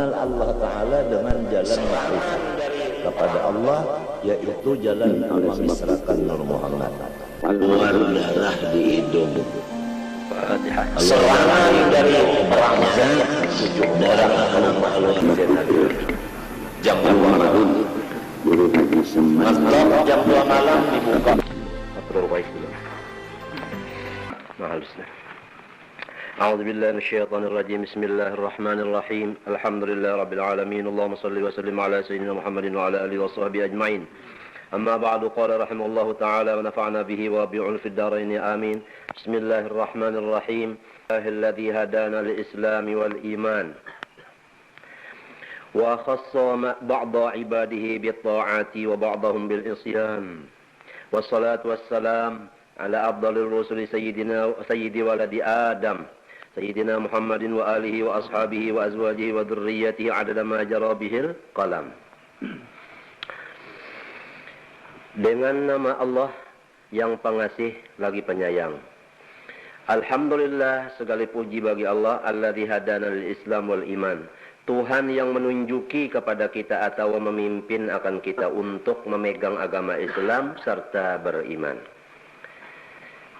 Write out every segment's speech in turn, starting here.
mengenal Allah Ta'ala dengan jalan makrifat kepada Allah, yaitu jalan memisrakan Nur Muhammad. Keluar darah di hidung, Serangan dari perangnya, darah keluar jam 2 malam. Guru Haji Semas Jam 2 malam dibuka. أعوذ بالله من الشيطان الرجيم بسم الله الرحمن الرحيم الحمد لله رب العالمين اللهم صل وسلم على سيدنا محمد وعلى آله وصحبه أجمعين أما بعد قال رحمه الله تعالى ونفعنا به وبعلومه في الدارين آمين بسم الله الرحمن الرحيم الله الذي هدانا للإسلام والإيمان وخص بعض عباده بالطاعات وبعضهم بالعصيان والصلاة والسلام على أفضل الرسل سيد ولد آدم سيدنا محمد وآله وأصحابه وأزواجه وذريته عدد ما جرى به القلم. Dengan nama Allah yang pengasih lagi penyayang. Alhamdulillah, segala puji bagi Allah alladzi hadana lil Islam wal iman. Tuhan yang menunjuki kepada kita atau memimpin akan kita untuk memegang agama Islam serta beriman.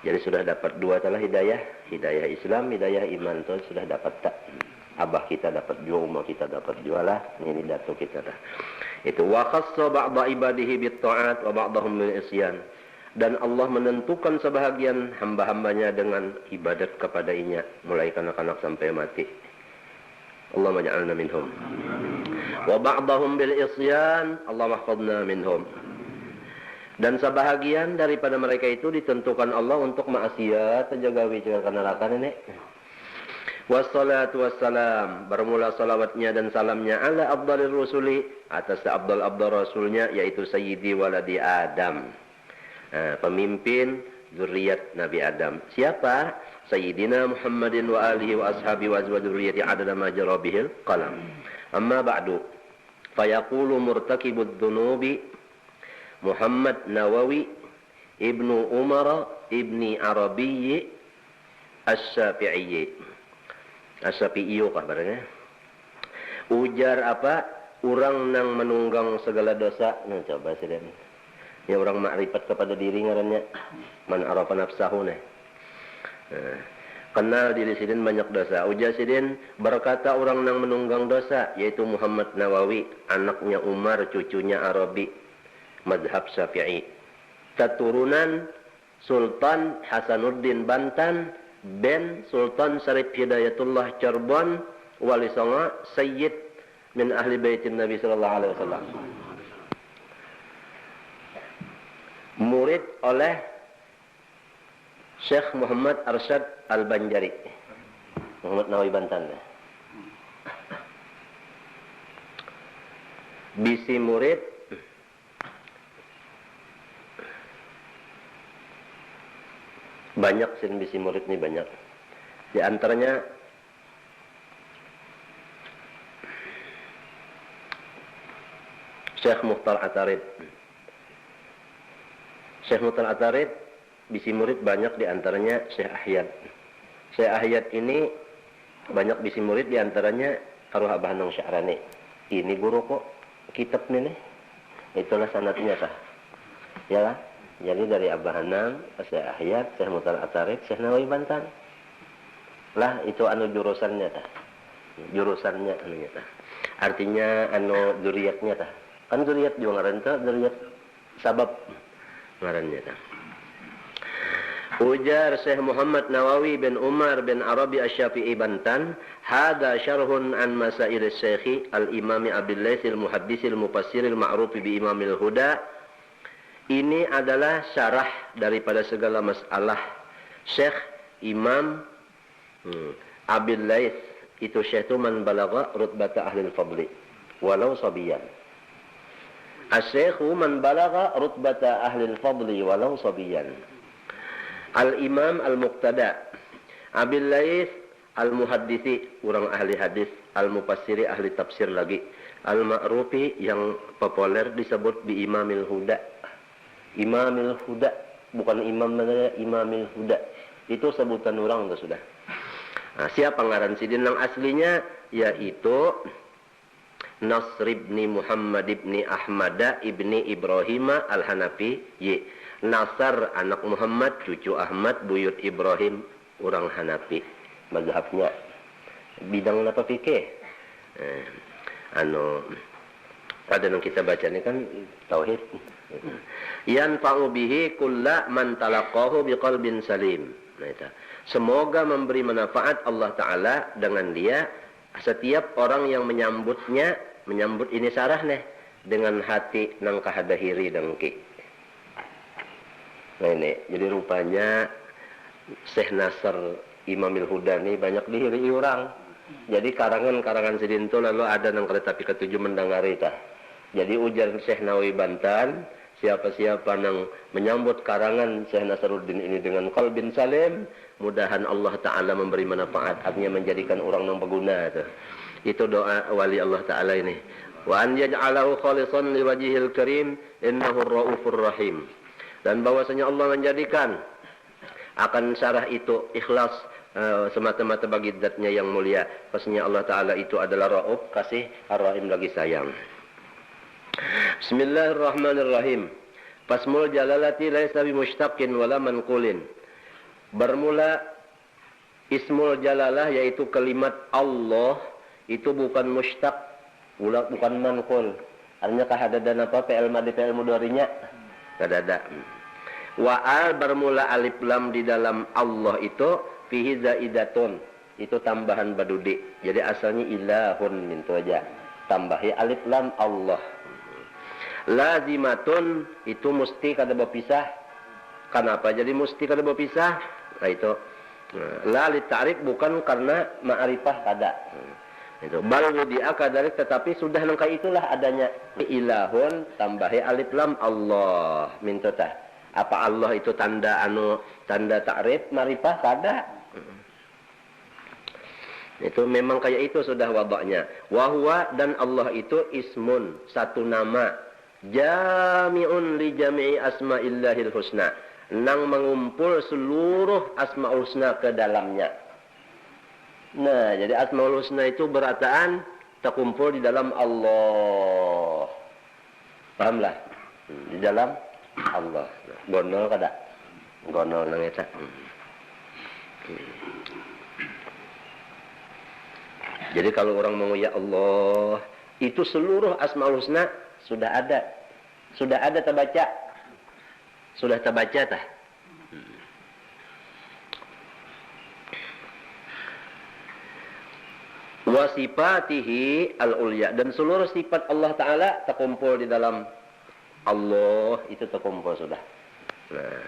Jadi sudah dapat dua telah hidayah, hidayah Islam, hidayah iman tu sudah dapat tak? Abah kita dapat dua, umah kita dapat dua lah. Ini datuk kita dah. Itu wa khassa ba'da ibadihi bit ta'at wa ba'dahum bil isyan. Dan Allah menentukan sebahagian hamba-hambanya dengan ibadat kepadanya, mulai kanak-kanak sampai mati. Allahumma ja'alna minhum. Wa ba'dahum bil isyan, Allah mahfadna minhum. Dan sebahagian daripada mereka itu ditentukan Allah untuk maksiat, terjaga wicara neraka ini. Wassalatu wassalam, bermula salawatnya dan salamnya ala afdalir rusuli, atas afdal rasulnya, yaitu sayyidi waladi Adam, pemimpin zuriat Nabi Adam. Siapa? Sayyidina Muhammadin wa alihi wa ashabi wa azwaj zurriyati adada ma jara bihil qalam. Amma ba'du, fayaqulu murtakibud dhunubi Muhammad Nawawi Ibnu Umar Ibni Arabi As-Syafi'i. As-Syafi'i kabarnya. Ujar apa? Orang nang menunggang segala dosa. Nah, coba sih. Ya orang makrifat kepada diri ngarannya. Man arafa nafsahu nah. Kenal diri sidin banyak dosa. Ujar sidin berkata orang nang menunggang dosa, yaitu Muhammad Nawawi, anaknya Umar, cucunya Arabi, madhab Syafi'i. Keturunan Sultan Hasanuddin Bantan bin Sultan Syarif Hidayatullah Cirebon, wali songo Sayyid min ahli baitin Nabi sallallahu alaihi wasallam. Murid oleh Syekh Muhammad Arsyad Al-Banjari. Muhammad Nawawi Bantan. Bisi murid banyak, sin bisi murid ni banyak. Di antaranya Syekh Mukhtar Atarid. Syekh Mukhtar Atarid bisi murid banyak, di antaranya Syekh Ahyad. Syekh Ahyad ini banyak bisi murid, di antaranya Arwah Abah Nong Sya'rani. Ini guru kok kitab ni nih. Itulah sanadnya sah. Ya lah. Jadi dari Abah Hanam, Syekh Ahyad, Syekh Mukhtar Atarid, Syekh Nawawi Bantan. Lah itu anu jurusannya tah. Jurusannya anunya tah. Artinya anu dzurriatnya tah. Kan dzurriat juga ngaran teh, dzurriat sabab ngarannya tah. Ujar Syekh Muhammad Nawawi bin Umar bin Arabi Asy-Syafi'i Bantan, hada syarhun an masail Syekh al-Imam Abdul Lais al-Muhaddis al-Mufassir al-Ma'ruf bi Imamil Huda. Ini adalah syarah daripada segala masalah Syekh Imam Abdul Lais. Itu Syekh itu man balagha rutbata ahlil fadli walau sabiyan. Asy-Syekhu man balagha rutbata ahlil fadli walau sabiyan. Al-Imam Al-Muqtada Abdul Lais Al-Muhaddisi, orang ahli hadis, Al-Mufassiri, ahli tafsir lagi, Al-Ma'rufi, yang populer disebut bi Imamil Huda. Imamil Huda, bukan imam namanya, Imamil Huda. Itu sebutan orang tu sudah. Nah, siapa ngaran sidin yang aslinya? Yaitu Nasr ibni Muhammad ibni Ahmad ibni Ibrahim al-Hanafi. Nasr anak Muhammad, cucu Ahmad, buyut Ibrahim, orang Hanafi. Mazhabnya bidang apa fikih? Ada yang kita baca ini kan tauhid. Yanfa'u bihi kulla man talaqahu biqalbin salim. Nah, itu. Semoga memberi manfaat Allah Ta'ala dengan dia setiap orang yang menyambutnya, menyambut ini sarah nih, dengan hati nang kahadahiri dengki. Nah ini, jadi rupanya Syekh Nasr Imamil Huda ini banyak dihiri orang. Jadi karangan-karangan sedinto lalu ada nang kereta api ketujuh mendangari tah. Jadi ujar Syekh Nawawi Bantan, siapa-siapa nang menyambut karangan Syekh Nasruddin ini dengan qalbin salim, mudahan Allah Ta'ala memberi manfaat, artinya menjadikan orang yang berguna. Itu doa wali Allah Ta'ala ini. Wa an yaj'alahu khalisan liwajhil karim innahu ar-raufur rahim. Dan bahwasanya Allah menjadikan akan syarah itu ikhlas semata-mata bagi zatnya yang mulia. Pastinya Allah Ta'ala itu adalah rauf, kasih, ar-rahim lagi sayang. Bismillahirrahmanirrahim. Fasmul jalalati laisa bimushtaqin wala manqulin. Bermula ismul jalalah yaitu kalimat Allah itu bukan mushtaq, bukan manqul. Artinya kahadadan apa fi'il madhi fi'il mudhari'nya? Kadada. Wa al bermula alif lam di dalam Allah itu fihi zaidatun. Itu tambahan badudi. Jadi asalnya ilahun itu aja. Tambahi alif lam Allah. Lazimatun itu mesti kada berpisah. Kenapa jadi mesti kada berpisah? Nah itu la li ta'rif bukan karena ma'rifah kada. Itu bal wudi'a kadalik tetapi sudah nangka itulah adanya ilahun tambahi alif lam Allah minta tah. Apa Allah itu tanda tanda ta'rif ma'rifah kada? Itu memang kayak itu sudah wadaknya. Wa huwa dan Allah itu ismun satu nama. Jami'un li jami'i asma'illahil husna. Nang mengumpul seluruh asma'ul husna ke dalamnya. Nah, jadi asma'ul husna itu berataan terkumpul di dalam Allah. Pahamlah? Di dalam Allah. Gonol kada? Gonol nang eta. Jadi kalau orang mau ya Allah, itu seluruh asma'ul husna sudah ada. Sudah ada terbaca. Sudah terbaca tah. Wa sifatihi al-ulya dan seluruh sifat Allah Ta'ala terkumpul di dalam Allah itu terkumpul sudah. Nah,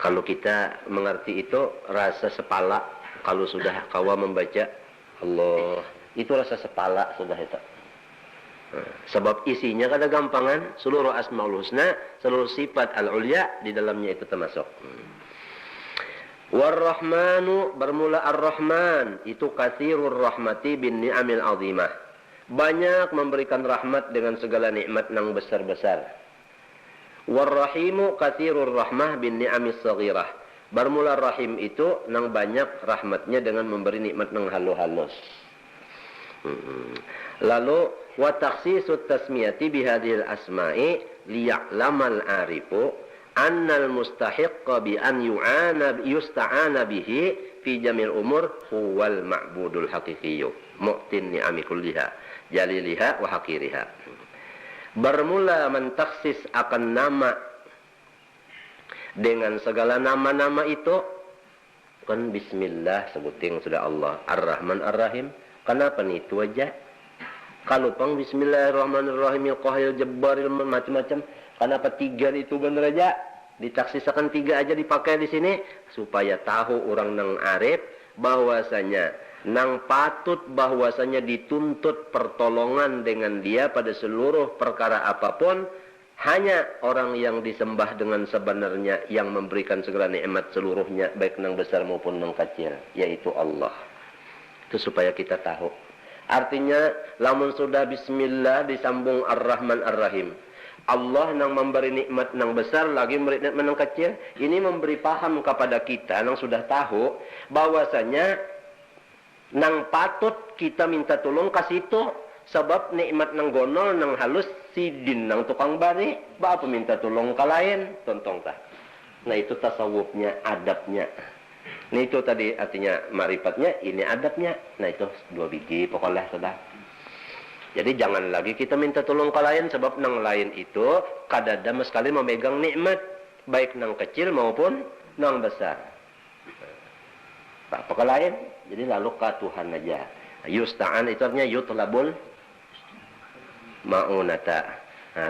kalau kita mengerti itu rasa sepala kalau sudah kawa membaca Allah itu rasa sepala sudah itu. Sebab isinya kada gampangan, seluruh asmaul husna, seluruh sifat al-ulya di dalamnya itu termasuk. War-Rahmanu bermula Ar-Rahman itu katsirur rahmati bin ni'amil azimah. Banyak memberikan rahmat dengan segala nikmat nang besar-besar. War-Rahimu katsirur rahmah bin ni'amis saghirah. Bermula Rahim itu nang banyak rahmatnya dengan memberi nikmat nang halus-halus. Lalu wa takhsisut tasmiyati bihadhil asma'i liya'lamal arifu annal mustahiqqa bi an yusta'ana bihi fi jamil umur huwal ma'budul haqiqiyyu mu'tin ni'ami kulliha jaliliha wa haqiriha. Bermula mentaksis akan nama dengan segala nama-nama itu kan bismillah sebutin sudah Allah Ar-Rahman Ar-Rahim. Kenapa nih itu aja? Kalau pang bismillahirrahmanirrahim al-qahil jabbaril macam-macam. Kenapa tiga itu benar aja? Ditaksisakan tiga aja dipakai di sini supaya tahu orang nang arif bahwasanya nang patut bahwasanya dituntut pertolongan dengan dia pada seluruh perkara apapun hanya orang yang disembah dengan sebenarnya yang memberikan segala nikmat seluruhnya baik nang besar maupun nang kecil yaitu Allah. Itu supaya kita tahu. Artinya lamun sudah bismillah disambung Ar-Rahman Ar-Rahim. Allah nang memberi nikmat nang besar lagi memberi nikmat nang kecil. Ini memberi paham kepada kita nang sudah tahu bahwasanya nang patut kita minta tolong kasih itu sebab nikmat nang gonol nang halus sidin nang tukang bari apa minta tolong ke lain tontong tah. Nah itu tasawufnya, adabnya. Nah itu tadi artinya ma'rifatnya, ini adabnya. Nah itu 2 biji pokoknya sudah. Jadi jangan lagi kita minta tolong ke lain sebab nang lain itu kadada sekali memegang nikmat baik nang kecil maupun nang besar. Apa ke lain? Jadi lalu ke Tuhan aja. Yusta'an itu artinya yutlabul ma'unata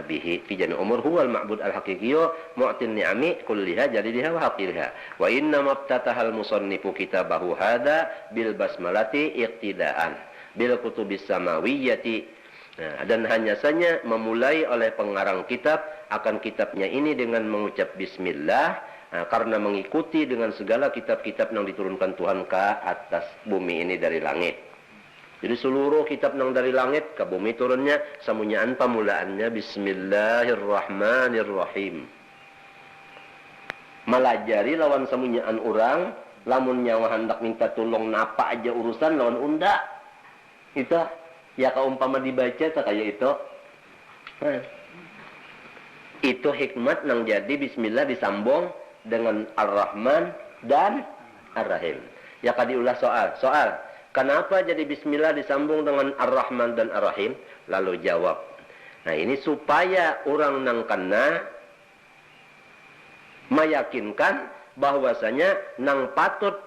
bihi fi jami' umur huwal ma'bud al-haqiqiyyu mu'tin ni'ami kulliha jadidiha wa haqiriha. Wa inna mabtatahal musannifu kitabahu hada bil basmalati iqtidaan bil kutubis samawiyyati. Nah, dan hanya saja memulai oleh pengarang kitab akan kitabnya ini dengan mengucap bismillah, karena mengikuti dengan segala kitab-kitab yang diturunkan Tuhan ke atas bumi ini dari langit. Jadi seluruh kitab yang dari langit ke bumi turunnya samunyaan pamulaannya bismillahirrahmanirrahim. Melajari lawan samunyaan orang, lamun nyawa hendak minta tolong napa aja urusan lawan unda. Itu ya kaumpama dibaca tak kayak itu. Itu hikmat nang jadi bismillah disambung dengan Ar-Rahman dan Ar-Rahim. Ya kadiulah soal. Kenapa jadi bismillah disambung dengan Ar-Rahman dan Ar-Rahim? Lalu jawab. Nah ini supaya orang nang kena meyakinkan bahwasanya nang patut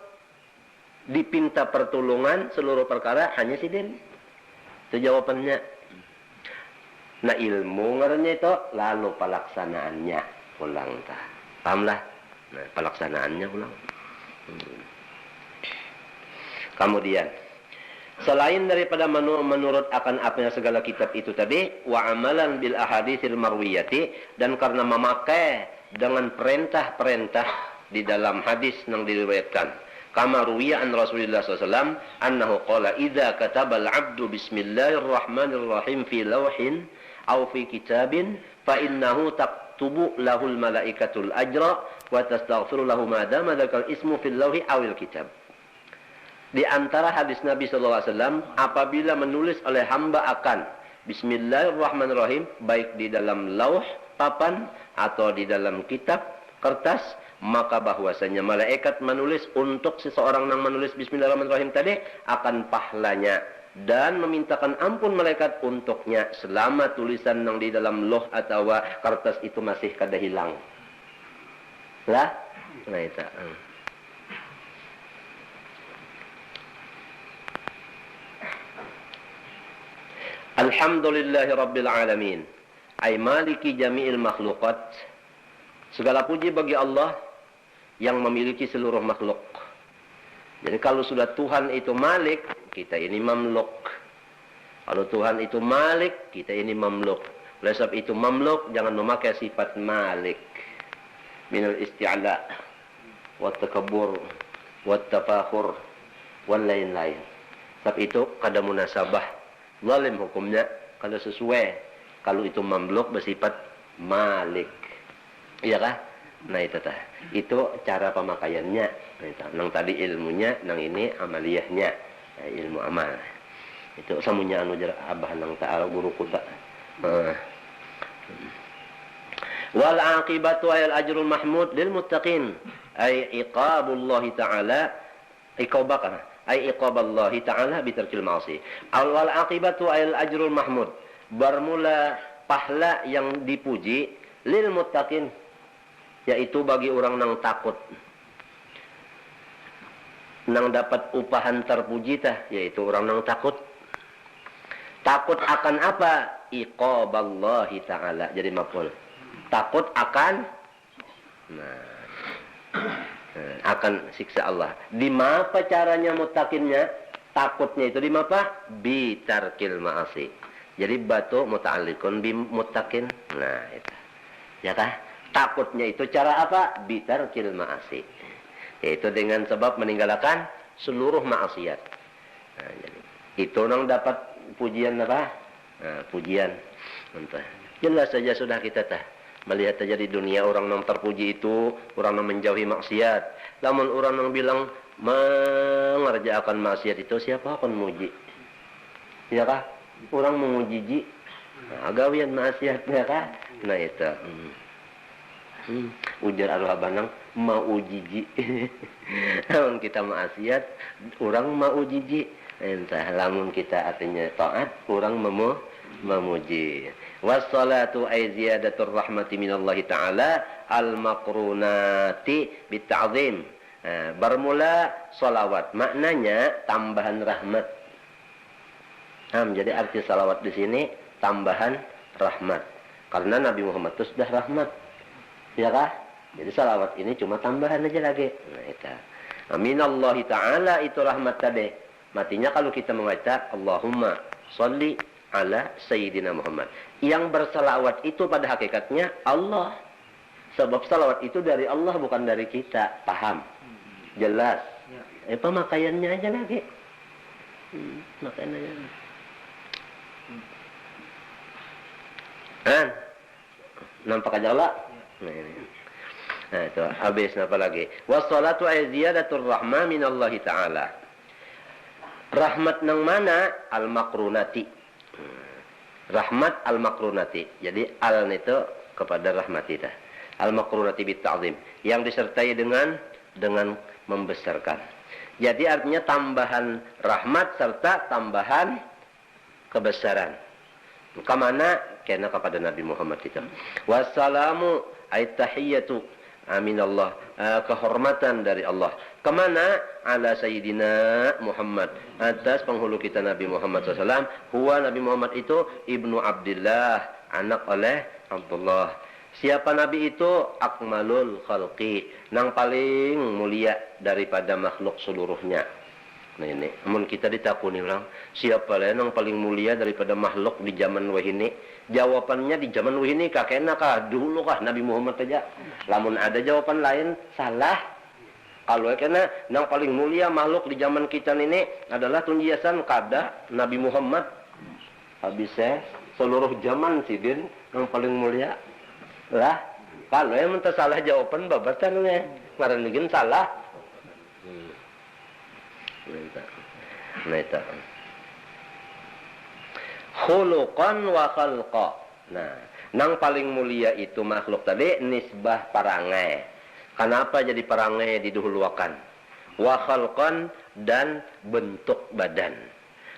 dipinta pertolongan seluruh perkara hanya si diri. Itu jawabannya. Nah ilmu ngarannya itu lalu pelaksanaannya ulang tah. Pahamlah? Nah pelaksanaannya ulang. Kemudian selain daripada menurut akan apa segala kitab itu tadi, wa amalan bil ahaditsil marwiyati, dan karena memakai dengan perintah-perintah di dalam hadis yang diriwayatkan. Kama ruwiya an Rasulullah SAW annahu qala idza katabal 'abdu bismillahirrahmanirrahim fi lawhin aw fi kitabin fa innahu taktubu lahul malaikatul ajra wa tastaghfiru lahu ma dama dzakal ismu fil lawhi awil kitab. Di antara hadis Nabi SAW, apabila menulis oleh hamba akan bismillahirrahmanirrahim, baik di dalam lauh, papan, atau di dalam kitab, kertas, maka bahwasanya malaikat menulis untuk seseorang yang menulis bismillahirrahmanirrahim tadi, akan pahlanya. Dan memintakan ampun malaikat untuknya, selama tulisan yang di dalam lauh atau kertas itu masih kada hilang. Lah? Nah itu. Alhamdulillahi Rabbil Alamin ay maliki jami'il makhluqat. Segala puji bagi Allah yang memiliki seluruh makhluk. Jadi kalau sudah Tuhan itu malik, kita ini mamluk. Kalau Tuhan itu malik, kita ini mamluk. Oleh sebab itu mamluk jangan memakai sifat malik. Minal isti'la wa takabbur wa tafakhur wal lain-lain. Sebab itu kada munasabah. Zalim hukumnya kalau sesuai. Kalau itu mamluk bersifat malik. Iya kah? Nah itu tah. Itu cara pemakaiannya. Nang tadi ilmunya, nang ini amaliyahnya. Nah, ilmu amal. Itu samunya anu jar abah nang ta'ala guru kuta. Wal aqibatu ayal ajrul mahmud lil muttaqin. Ay iqabullah ta'ala iqabaka. Ay iqaballahi ta'ala bitarkil ma'asi. Awal akibatu ayal ajrul mahmud. Bermula pahala yang dipuji lil muttaqin, yaitu bagi orang yang takut. Nang dapat upahan terpuji tah, yaitu orang yang takut. Takut akan apa? Iqaballahi ta'ala. Jadi maf'ul. Takut akan akan siksa Allah. Di apa caranya mutakinnya? Takutnya itu di apa? Bitarkil ma'asi. Jadi batu muta'alliqun bi mutakin. Nah, itu. Ya kah? Takutnya itu cara apa? Bitarkil ma'asi. Yaitu dengan sebab meninggalkan seluruh maksiat. Nah, jadi itu nang dapat pujian apa? Nah, pujian. Entah. Jelas saja sudah kita tah. Melihat saja di dunia orang yang terpuji itu orang yang menjauhi maksiat. Namun orang yang bilang mengerjakan maksiat itu siapa akan muji? Ya kah? Orang memuji nah, gawian maksiat ya kah? Nah itu. Ujar arwah banang mau ujiji. Lamun kita maksiat, orang mau ujiji. Entah lamun kita artinya taat, orang memuji. Wassalatu ay ziyadatur rahmati minallahi ta'ala al-maqrunati bitta'zim. Bermula salawat, maknanya tambahan rahmat. Jadi arti salawat di sini tambahan rahmat. Karena Nabi Muhammad itu sudah rahmat. Ya kah? Jadi salawat ini cuma tambahan aja lagi. Nah itu. Aminallahi ta'ala itu rahmat tadi. Matinya kalau kita membaca Allahumma sholli ala Sayyidina Muhammad. Yang bersalawat itu pada hakikatnya Allah. Sebab salawat itu dari Allah bukan dari kita. Paham? Jelas. Pemakaiannya aja lagi. Makaiannya. Nampak aja Allah? Nah itu habis apa lagi? Wassalatu ay ziyadatur rahmah minallahi ta'ala. Rahmat nang mana? Al-maqrunati. Rahmat al-maqrunati. Jadi al itu kepada rahmat kita. Al-maqrunati bitta'zim. Yang disertai dengan membesarkan. Jadi artinya tambahan rahmat serta tambahan kebesaran. Kemana? Karena kepada Nabi Muhammad itu. Wassalamu ay tahiyyatu aminallah. Kehormatan dari Allah. Kemana? Ala Sayyidina Muhammad. Atas penghulu kita Nabi Muhammad SAW. Huwa Nabi Muhammad itu Ibnu Abdillah. Anak oleh Abdullah. Siapa Nabi itu? Akmalul khalqi. Nang paling mulia daripada makhluk seluruhnya. Nah ini. Namun kita ditakuni orang. Siapa lah yang paling mulia daripada makhluk di zaman wahini? Jawabannya di zaman wahini kakeknya kah? Dulu kah? Nabi Muhammad aja. Lamun ada jawaban lain, salah. Kalau kena yang paling mulia makhluk di zaman kita ini adalah tunjiasan kada Nabi Muhammad. Habisnya seluruh zaman sidin yang paling mulia. Lah, kalau yang minta salah jawaban babatan nih, ngaranigin salah. Nah itu. Khuluqan wa khalqa. Nah, nang paling mulia itu makhluk tadi nisbah parangai. Kenapa jadi perangai didahulukan? Wa khalqan dan bentuk badan.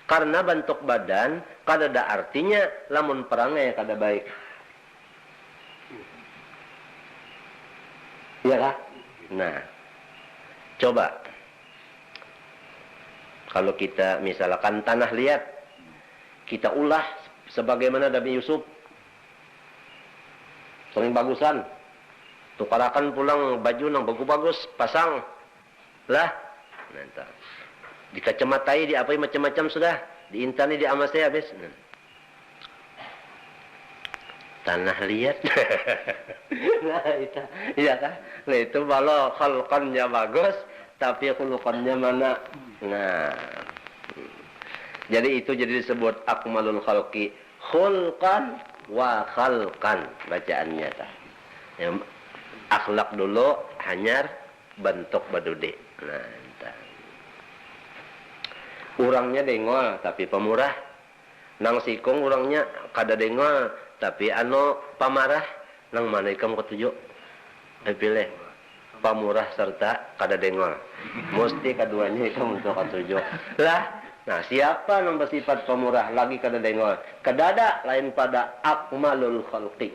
Karena bentuk badan kada ada artinya lamun perangai kada baik. Iya kah? Nah, coba. Kalau kita misalkan tanah liat, kita ulah sebagaimana Nabi Yusuf. Sering bagusan. Tukarakan pulang baju yang bagus-bagus, pasang. Lah. Nanti. Dikacamatai, diapai macam-macam sudah. Diintani, diamasi habis. Tanah liat. Nah, itu. Iya kan? Nah, itu kalau khalqannya bagus, tapi khuluqannya mana? Nah. Jadi itu jadi disebut akmalul khalqi. Khulqan wa khalqan. Bacaannya. Ya, akhlak dulu, hanyar bentuk badude. Nah, entah. Urangnya dengol, tapi pemurah. Nang sikung urangnya kada dengol, tapi pamarah. Nang mana ikam ketujuh? Pilih. Pemurah serta kada dengol. Mesti keduanya ikam untuk ketujuh. Lah, nah siapa nang bersifat pemurah lagi kada dengol? Kedada lain pada akmalul khalqi.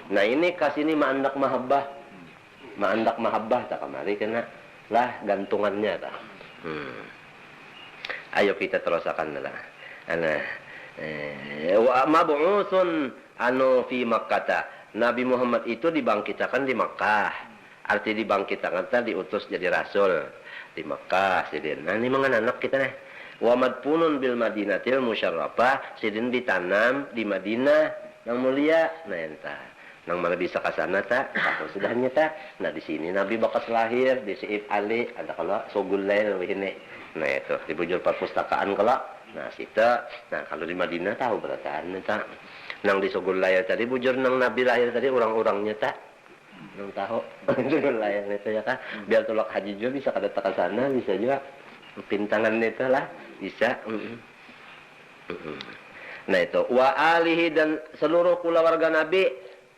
Nah ini kasih ini ma'andak mahabbah. Ma'andak mahabbah tak kamari kena lah gantungannya tak. Ayo kita terusakan lah. Wa mab'utsun fi Makkah. Nabi Muhammad itu dibangkitkan di Makkah. Arti dibangkitkan diutus jadi rasul di Makkah sidin. Nah ini mangan anak kita nih. Wa madfunun bil Madinatil Musyarrafah sidin ditanam di Madinah yang mulia. Nah entah. Nang mana bisa ke sana tak? Apa sudahnya tak? Nah di sini Nabi bakas lahir di Siib Ali ada kalau Sogulail ini. Nah itu di bujur perpustakaan kalau. Nah situ. Nah kalau di Madinah tahu berataan tak? Nang di Sogulail tadi bujur nang Nabi lahir tadi orang-orangnya tak? nang tahu itu layan itu ya kan biar tolak haji juga bisa kada ke sana bisa juga pintangan itu lah bisa. Nah itu wa alihi dan seluruh keluarga Nabi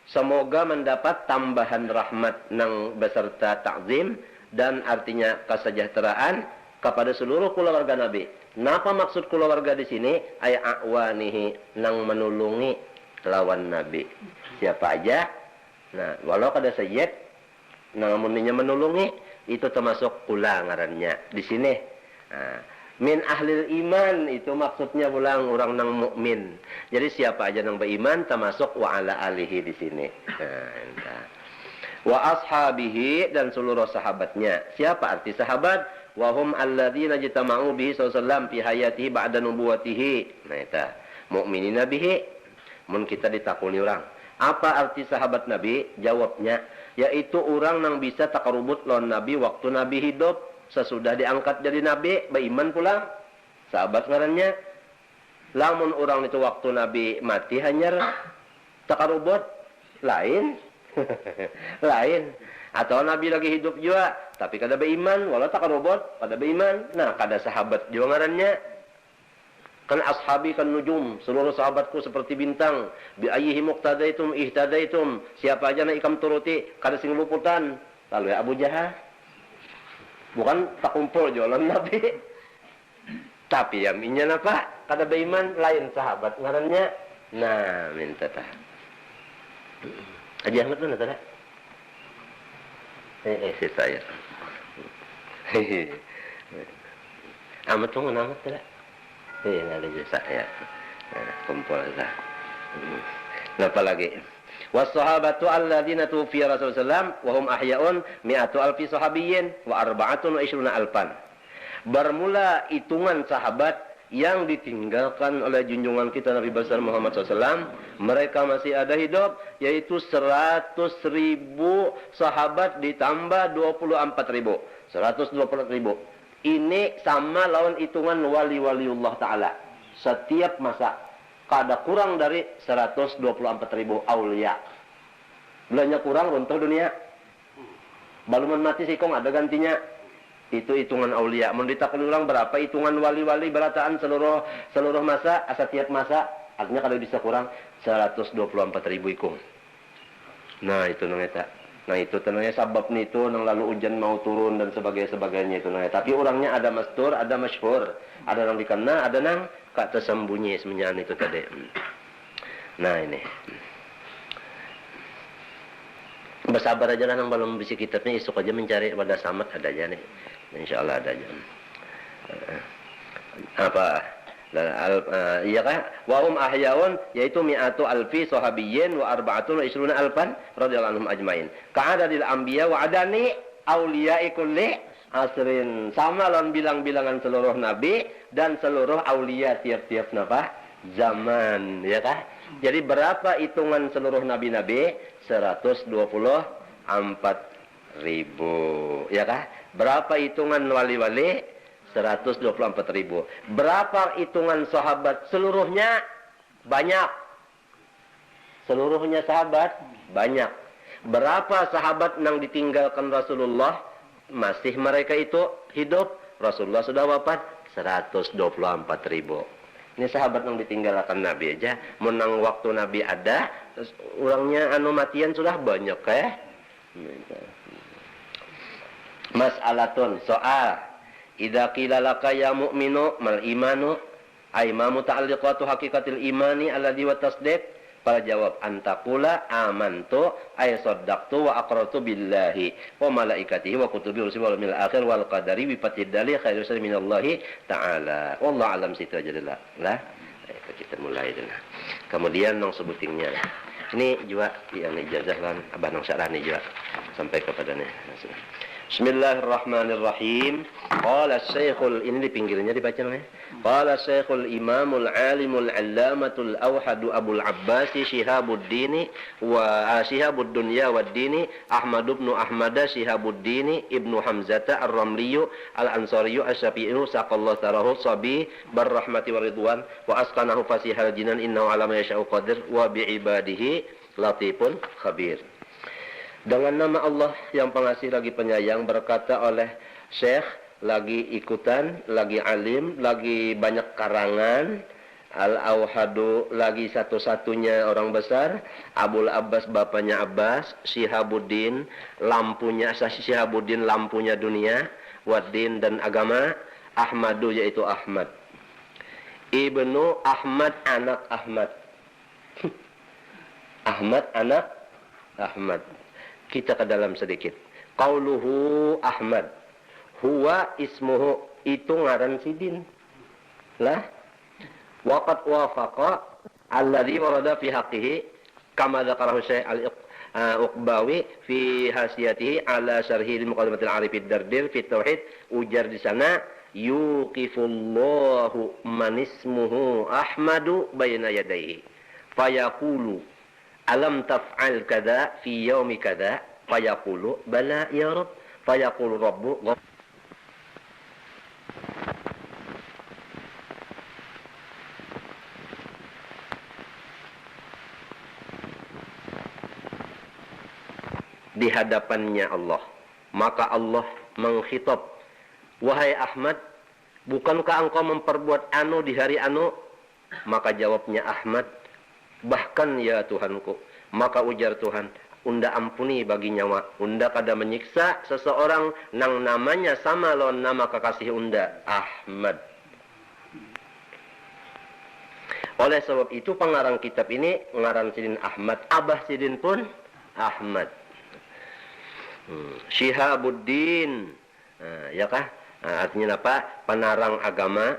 semoga mendapat tambahan rahmat nang beserta takzim dan artinya kesejahteraan kepada seluruh keluarga Nabi. Napa maksud keluarga di sini? Ay a'wanihi nang menulungi lawan Nabi. Siapa aja? Nah, walau kada sayyid namun menulungi itu termasuk pula ngarannya di sini. Nah, min ahlil iman itu maksudnya ulang orang nang mukmin. Jadi siapa aja nang beriman termasuk wa ala alihi di sini. Nah, wa ashabihi dan seluruh sahabatnya. Siapa arti sahabat? Wa hum alladzina jitama'u bihi sallallahu fi hayatihi ba'da nubuwatihi. Nah itu mukminina bihi. Mun kita ditakuni orang, apa arti sahabat Nabi? Jawabnya yaitu orang nang bisa takarubut lawan Nabi waktu Nabi hidup, sesudah diangkat jadi Nabi, beriman pula. Sahabat ngarannya. Lamun orang itu waktu Nabi mati hanya takarubut lain. Lain. Atau Nabi lagi hidup juga, tapi kada beriman, walau takarubut, kada beriman. Nah, kada sahabat juga ngarannya. Kan ashabi kan nujum, seluruh sahabatku seperti bintang. Bi ayyihi muqtadaitum ihtadaitum. Siapa aja nak ikam turuti, kada sing luputan. Lalu ya Abu Jahal. Bukan tak kumpul jualan Nabi. Tapi ya minyak apa? Kada beriman, lain sahabat ngarannya. Nah, minta tah. Aja hangat mana tadi? Si saya. Amat tuh amat tadi. Ada jasa ya. Kumpul lah. Apa lagi? Was-sahabatu alladzina tuwfiya Rasulullah wa hum ahya'un mi'atu alfi sahabiyyin wa arba'atun wa ishruna alfan. Bermula hitungan sahabat yang ditinggalkan oleh junjungan kita Nabi besar Muhammad SAW, mereka masih ada hidup, yaitu 100.000 sahabat ditambah 24.000, 124.000. Ini sama lawan hitungan wali-waliullah Ta'ala. Setiap masa, kada kurang dari 124.000 aulia. Belanja kurang runtuh dunia. Baluman mati sikong ada gantinya. Itu hitungan aulia. Mun ditakuni ulang berapa hitungan wali-wali berataan seluruh masa, setiap masa, artinya kalau bisa kurang 124.000 ikung. Nah, itu nangeta. Nah, itu tenangnya sabab nih itu nang lalu hujan mau turun dan sebagainya itu nangeta. Tapi orangnya ada mastur, ada masyhur, ada nang dikena, ada nang kak tersembunyi semenyan itu tadi. Nah, ini. Bersabar aja lah nang belum bisi kitabnya, esok aja mencari pada samat ada aja nih. Insyaallah ada aja. Apa? Iya kan? Wa hum ahyaun yaitu mi'atu alfi sahabiyyin wa arba'atun wa ishruna alfan radhiyallahu anhum ajmain. Ka'adadil anbiya wa adani auliya'i kulli asrin. Sama lawan bilang-bilangan seluruh nabi dan seluruh aulia tiap-tiap napa? Zaman, ya kan? Jadi berapa hitungan seluruh nabi-nabi? 124.000, ya kan? Berapa hitungan wali-wali? 124.000. Berapa hitungan sahabat seluruhnya? Banyak. Seluruhnya sahabat? Banyak. Berapa sahabat yang ditinggalkan Rasulullah? Masih mereka itu hidup. Rasulullah sudah wafat? 124.000. Ini sahabat yang ditinggalkan Nabi aja. Menang waktu Nabi ada, orangnya matian sudah banyak Mas'alatun soal. Idza qila laka ya mu'minu mal imanu ay ma muta'alliqatu haqiqatil imani alladhi wa tasdiq, para jawab antaqula amantu ay saddaqtu wa aqrartu billahi wa malaikatihi wa kutubihi wa rusulihi wal yawmil akhir wal qadari bi fatidali khairu syarri minallahi ta'ala. Wallahu alam situ aja lah. Kita mulai dulu. Kemudian nang sebutingnya. Ini juga yang ijazah kan abah nang sarani juga sampai kepadanya. Bismillahirrahmanirrahim. Qala Syekhul, ini di pinggirnya dibaca namanya. Qala Syekhul Imamul Alimul Allamatul Awhadu Abul Abbasi Syihabuddin wa Syihabuddin waddini Ahmad ibn Ahmad Syihabuddin ibnu Hamzata Ar-Ramli Al-Ansari Asy-Syafi'i saqallahu tarahu sabi barrahmati waridwan wa asqanahu fasihal jinan innahu ala ma yasha'u qadir wa bi ibadihi latifun khabir. Dengan nama Allah yang pengasih lagi penyayang, berkata oleh Syekh, lagi ikutan, lagi alim, lagi banyak karangan, Al-Auhadu lagi satu-satunya orang besar, Abul Abbas bapaknya Abbas, Syihabuddin lampunya Syihabuddin lampunya dunia, Waddin dan agama, Ahmadu yaitu Ahmad. Ibnu Ahmad anak Ahmad. Ahmad anak Ahmad. Kita ke dalam sedikit. Qauluhu Ahmad. Huwa ismuhu, itu ngaran sidin. Lah. Waqad wafaqa alladhi warada fi haqqihi kama dzakarahu Syekh Al-Uqbawi fi hasiyatihi ala syarhi al-muqaddimatil arifid dardir fi tauhid. Ujar di sana yuqifullahu man ismuhu Ahmadu baina yadayhi fayaqulu alam taf'al kada fi yaumi kada, fayaqulu bala ya Rabb, fayaqulu Rabbu di hadapannya Allah. Maka Allah mengkhitab, wahai Ahmad, bukankah engkau memperbuat anu di hari anu? Maka jawabnya Ahmad, bahkan ya Tuhanku. Maka ujar Tuhan, unda ampuni bagi nyawa, unda kada menyiksa seseorang nang namanya sama lawan nama kekasih unda, Ahmad. Oleh sebab itu pengarang kitab ini ngaran sidin Ahmad, Abah sidin pun Ahmad. Syihabuddin, ya kah? Artinya apa? Penarang agama.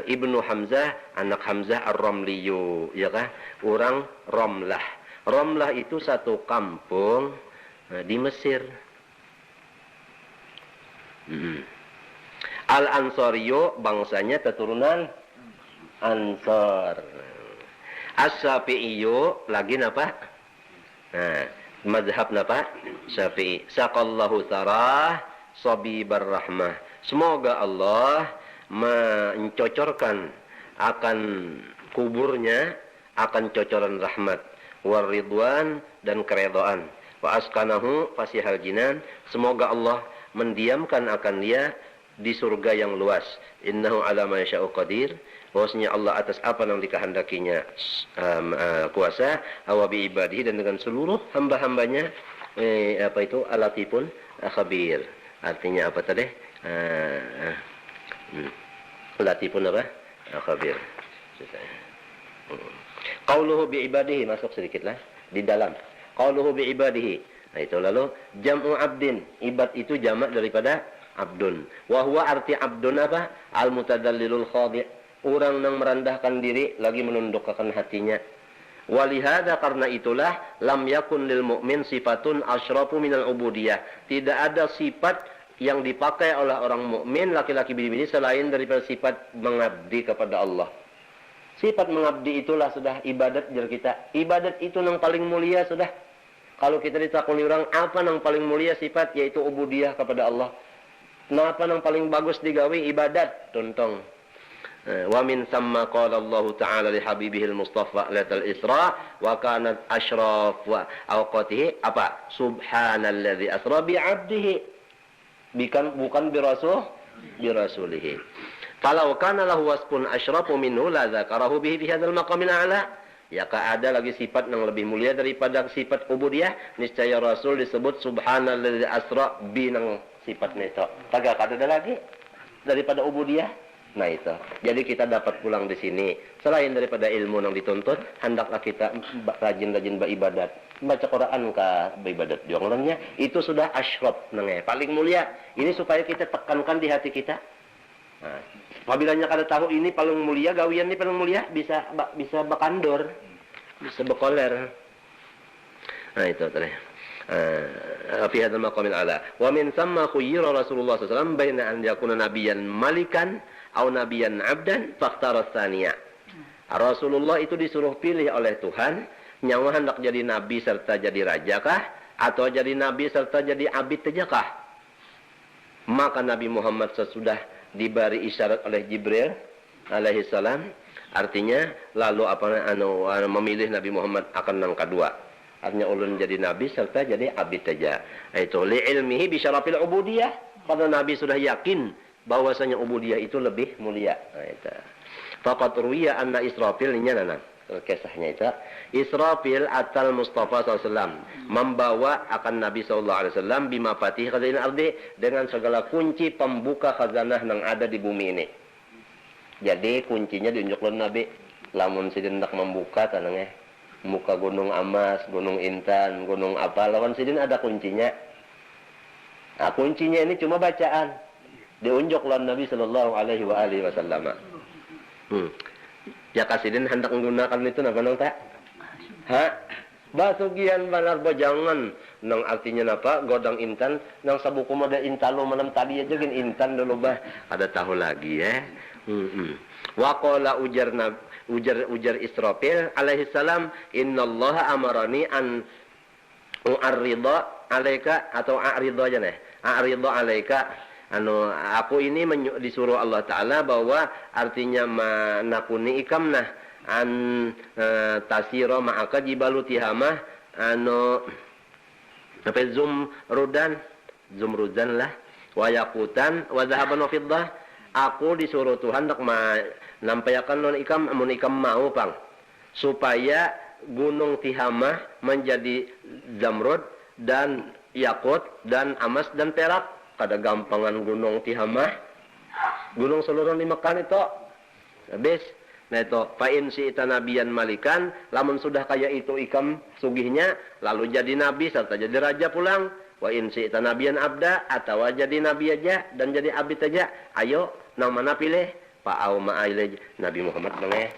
Ibnu Hamzah, anak Hamzah Ar-Ramliyu, ya kah? Orang Romlah. Romlah itu satu kampung di Mesir. Al-Ansariyo, bangsanya keturunan Ansar. As-Syafi'iyo, lagi apa? Mazhab napa? Syafi'i. Saqallahu sarah sabibar rahmah. Semoga Allah mencocorkan akan kuburnya akan cocoran rahmat, waridwan dan keredaan. Wa askanahu fasihal jinan. Semoga Allah mendiamkan akan dia di surga yang luas. Innahu ala ma yasha'u qadir. Bahwasanya Allah atas apa yang dikehendakinya kuasa, awabi ibadihi, dan dengan seluruh hamba-hambanya apa itu alatifun khabir. Artinya apa tadi? Latifun apa? Khabir. Qauluhu bi ibadihi, masuk sedikitlah di dalam. Qauluhu bi ibadihi. Nah itu lalu jam'u abdin, ibad itu jamak daripada abdun. Wa huwa arti abdun apa? Al mutadallilul khadi'. Orang yang merendahkan diri lagi menundukkan hatinya. Walihada, karena itulah lam yakun lil mu'min sifatun asyrafu minal ubudiyah. Tidak ada sifat yang dipakai oleh orang mukmin laki-laki bini-bini selain daripada sifat mengabdi kepada Allah. Sifat mengabdi itulah sudah ibadat jar kita. Ibadat itu yang paling mulia sudah. Kalau kita ditakuni orang apa yang paling mulia sifat, yaitu ubudiyah kepada Allah. Nah, apa yang paling bagus digawi ibadat, tontong. Wa min thamma qala Allah Ta'ala li habibihil Mustafa latal Isra wa kanat asyraf wa awqatihi apa? Subhanalladzi asra bi 'abdihi. Bukan birasulihi. Kalau kana lahu wasfun asyrafu minhu la dzakarahu bihi fi hadzal maqamil a'la. Ya ada lagi sifat yang lebih mulia daripada sifat ubudiyah, niscaya Rasul disebut subhanalladzi asra bi nang sifatnya itu. Kagak ada lagi daripada ubudiyah. Nah itu. Jadi kita dapat pulang di sini. Selain daripada ilmu yang dituntut, hendaklah kita rajin-rajin beribadat. Baca Quran kah beribadat jonglannya. Itu sudah asyraf nengnya, paling mulia. Ini supaya kita tekankan di hati kita. Nah, apabila kada tahu ini paling mulia, gawian ini paling mulia, bisa bakandor, bisa bekoler. Nah itu tadi. Fi hadzal maqamil ala. Wa min thamma khuyyira Rasulullah sallallahu alaihi wasallam baina an yakuna nabiyyan malikan aw nabiyan abdan fakhtara tsaniya. Rasulullah itu disuruh pilih oleh Tuhan, nyawa hendak jadi nabi serta jadi raja kah, atau jadi nabi serta jadi abid saja kah? Maka Nabi Muhammad sesudah diberi isyarat oleh Jibril alaihi salam, artinya lalu memilih Nabi Muhammad akan yang kedua. artinya ulun jadi nabi serta jadi abid saja. Itu li ilmihi bi syarafil ubudiyah, karena nabi sudah yakin bahwasanya ubudiyah itu lebih mulia. Nah, itu. Faqad ruwiya anna Israfil nana kisahnya itu. Israfil atal Mustafa SAW membawa akan Nabi SAW bima fatih khazanah ardi, dengan segala kunci pembuka khazanah yang ada di bumi ini. Jadi kuncinya diunjukkan Nabi. Lamun sidin hendak membuka tanangnya, muka gunung Amas, gunung Intan, gunung apa, lawan sidin ada kuncinya. Nah, kuncinya ini cuma bacaan. Diunjuk lawan Nabi sallallahu alaihi wasallam. Ya kasidin hendak menggunakan itu napa nang tak? Basugian banar jangan nang artinya napa? Godang Intan nang sabuku mada intalo malam tadi aja gin Intan dulu bah. Ada tahu lagi ya. Wa qala ujar Israfil alaihi salam, innallaha amarani an u'arridha alaika, atau a'ridha aja nih. A'ridha alaika, aku ini disuruh Allah Ta'ala bahwa artinya manakuni ikamnah an tasiro ma'aka jibalu tihamah zumrudan lah wa yaqutan wa dhahaban wa fiddah. Aku disuruh Tuhan untuk menampaikan non ikam mau pang supaya gunung Tihamah menjadi zamrud dan yakut dan emas dan perak. Kada gampangan gunung Tihamah, gunung seluruh di Mekah itu habis. Nah itu fa'in si nabiyan malikan, lamun sudah kaya itu ikam sugihnya lalu jadi nabi serta jadi raja pulang. Wa in si nabiyan abda, atau jadi nabi aja dan jadi abid aja. Ayo nang mana pilih? Pa'au ma'ailaj Nabi Muhammad bang